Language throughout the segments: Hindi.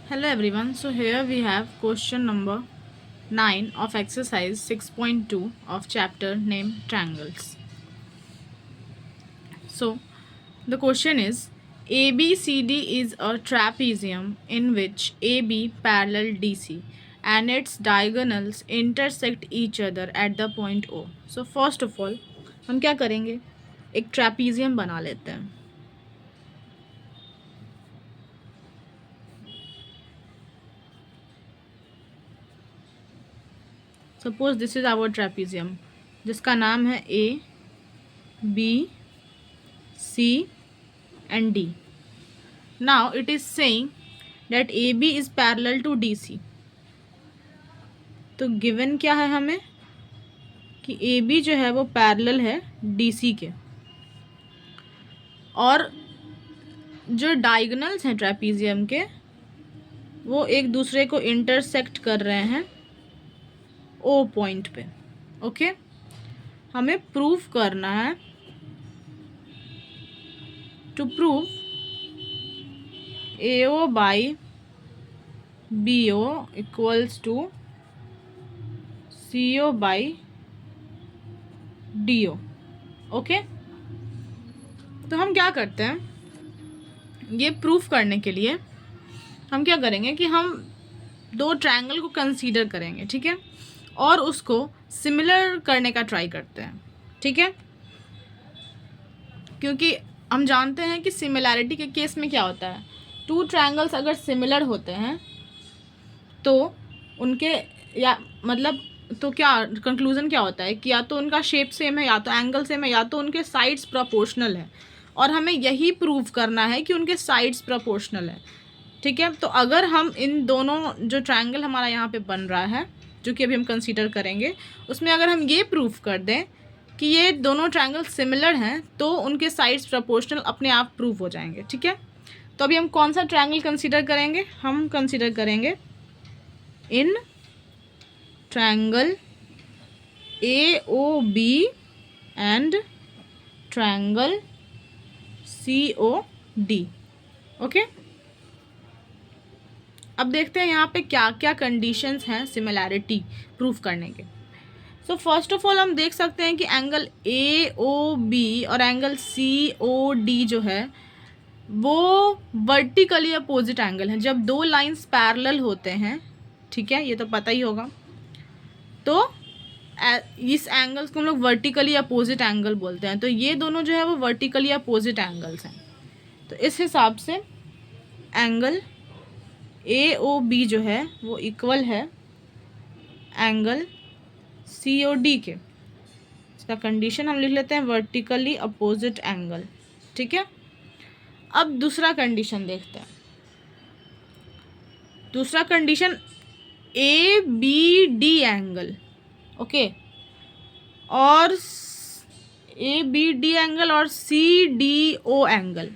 Hello everyone. So here we have question number 9 of exercise 6.2 of chapter named triangles. So the question is ABCD is a trapezium in which AB parallel DC and its diagonals intersect each other at the point O. So first of all हम क्या करेंगे, एक ट्रैपीजियम बना लेते हैं. Suppose this is our trapezium जिसका नाम है A B C and D. Now it is saying that AB is parallel to DC. तो गिवन क्या है हमें कि AB जो है वो पैरेलल है DC के, और जो डायगोनल्स हैं ट्रेपीजियम के वो एक दूसरे को इंटरसेक्ट कर रहे हैं O पॉइंट पे. ओके, हमें प्रूव करना है. To prove AO by BO equals to CO by DO. Okay, तो हम क्या करते हैं, ये प्रूफ करने के लिए हम क्या करेंगे कि हम दो ट्रायंगल को कंसीडर करेंगे, ठीक है, और उसको सिमिलर करने का ट्राई करते हैं, ठीक है, क्योंकि हम जानते हैं कि सिमिलैरिटी के केस में क्या होता है, टू ट्रायंगल्स अगर सिमिलर होते हैं तो उनके या मतलब तो क्या कंक्लूज़न क्या होता है कि या तो उनका शेप सेम है, या तो एंगल सेम है, या तो उनके साइड्स प्रोपोर्शनल है, और हमें यही प्रूव करना है कि उनके साइड्स प्रोपोर्शनल है, ठीक है. तो अगर हम इन दोनों जो ट्रायंगल हमारा यहाँ पे बन रहा है जो कि अभी हम कंसीडर करेंगे, उसमें अगर हम ये प्रूफ कर दें कि ये दोनों ट्रायंगल सिमिलर हैं तो उनके साइड्स प्रोपोर्शनल अपने आप प्रूव हो जाएंगे, ठीक है. तो अभी हम कौन सा ट्रायंगल कंसीडर करेंगे, हम कंसीडर करेंगे in triangle AOB and triangle COD. Okay, अब देखते हैं यहाँ पे क्या क्या कंडीशंस हैं सिमिलैरिटी प्रूफ करने के. सो फर्स्ट ऑफ ऑल हम देख सकते हैं कि एंगल AOB और एंगल COD जो है वो वर्टिकली अपोजिट एंगल है. जब दो लाइंस पैरेलल होते हैं, ठीक है, ये तो पता ही होगा, तो इस एंगल्स को हम लोग वर्टिकली अपोजिट एंगल बोलते हैं. तो ये दोनों जो है वो वर्टिकली अपोजिट एंगल्स हैं. तो इस हिसाब से एंगल AOB जो है वो इक्वल है एंगल COD के. इसका कंडीशन हम लिख लेते हैं वर्टिकली अपोजिट एंगल, ठीक है. अब दूसरा कंडीशन देखते हैं. दूसरा कंडीशन ABD एंगल, ओके, और ABD एंगल और CDO एंगल.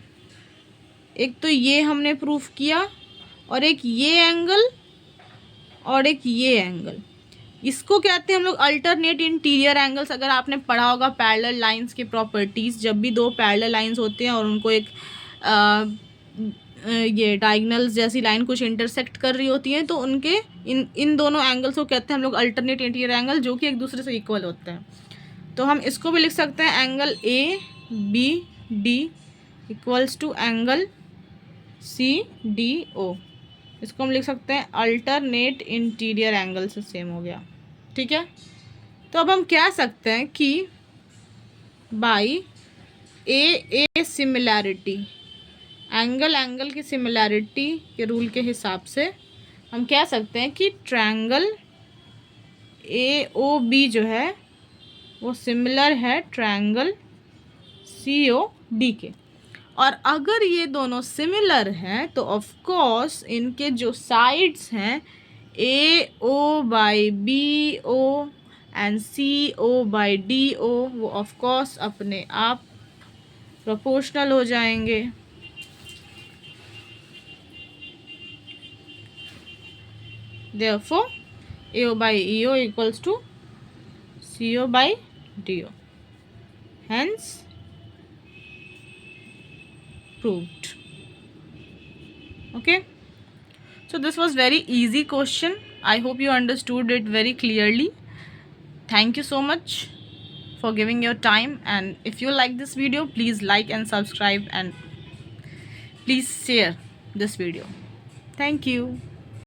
एक तो ये हमने प्रूफ किया, और एक ये एंगल, और एक ये एंगल. इसको कहते हैं हम लोग अल्टरनेट इंटीरियर एंगल्स. अगर आपने पढ़ा होगा पैरेलल लाइंस के प्रॉपर्टीज़, जब भी दो पैरेलल लाइंस होते हैं और उनको एक ये डायगोनल्स जैसी लाइन कुछ इंटरसेक्ट कर रही होती हैं, तो उनके इन दोनों एंगल्स को कहते हैं हम लोग अल्टरनेट इंटीरियर एंगल, जो कि एक दूसरे से इक्वल होते हैं. तो हम इसको भी लिख सकते हैं angle ABD equals to angle CDO. इसको हम लिख सकते हैं अल्टरनेट इंटीरियर एंगल से सेम हो गया, ठीक है. तो अब हम कह सकते हैं कि बाई ए सिमिलैरिटी, एंगल की सिमिलैरिटी के रूल के हिसाब से हम कह सकते हैं कि ट्रायंगल AOB जो है वो सिमिलर है ट्रायंगल COD के. और अगर ये दोनों सिमिलर हैं तो ऑफ कोर्स इनके जो साइड्स हैं AO by BO and CO by DO वो ऑफ कोर्स अपने आप प्रोपोर्शनल हो जाएंगे. Therefore AO by EO equals to CO by DO. Hence proved. Okay. So this was very easy question. I hope you understood it very clearly. Thank you so much for giving your time, and if you like this video, please like and subscribe, and please share this video. Thank you.